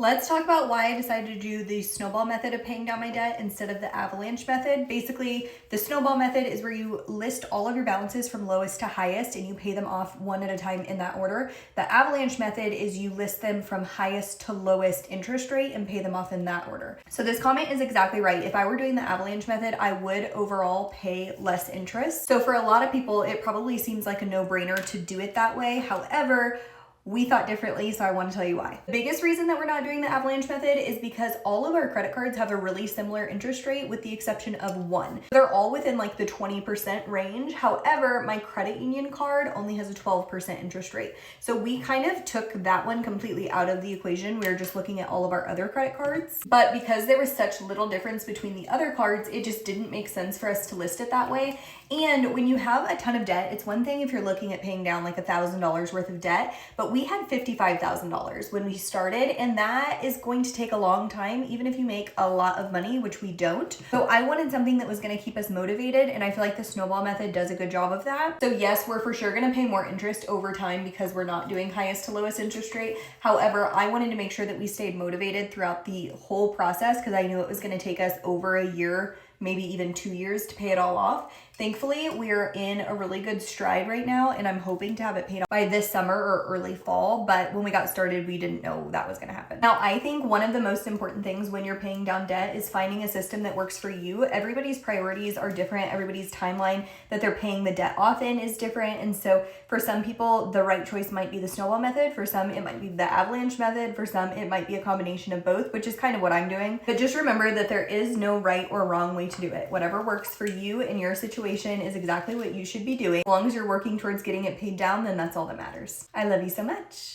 Let's talk about why I decided to do the snowball method of paying down my debt instead of the avalanche method. Basically, the snowball method is where you list all of your balances from lowest to highest and you pay them off one at a time in that order. The avalanche method is you list them from highest to lowest interest rate and pay them off in that order. So this comment is exactly right. If I were doing the avalanche method, I would overall pay less interest. So for a lot of people, it probably seems like a no-brainer to do it that way. However, we thought differently, so I want to tell you why. The biggest reason that we're not doing the avalanche method is because all of our credit cards have a really similar interest rate with the exception of one. They're all within like the 20% range. However, my credit union card only has a 12% interest rate. So we kind of took that one completely out of the equation. We were just looking at all of our other credit cards. But because there was such little difference between the other cards, it just didn't make sense for us to list it that way. And when you have a ton of debt, it's one thing if you're looking at paying down like $1,000 worth of debt, but we had $55,000 when we started, and that is going to take a long time, even if you make a lot of money, which we don't. So I wanted something that was going to keep us motivated, and I feel like the snowball method does a good job of that. So yes, we're for sure going to pay more interest over time because we're not doing highest to lowest interest rate. However, I wanted to make sure that we stayed motivated throughout the whole process because I knew it was going to take us over a year, maybe even 2 years to pay it all off. Thankfully, we're in a really good stride right now, and I'm hoping to have it paid off by this summer or early fall, but when we got started, we didn't know that was gonna happen. Now, I think one of the most important things when you're paying down debt is finding a system that works for you. Everybody's priorities are different. Everybody's timeline that they're paying the debt off in is different, and so for some people, the right choice might be the snowball method. For some, it might be the avalanche method. For some, it might be a combination of both, which is kind of what I'm doing. But just remember that there is no right or wrong way to do it. Whatever works for you in your situation is exactly what you should be doing. As long as you're working towards getting it paid down, then that's all that matters. I love you so much.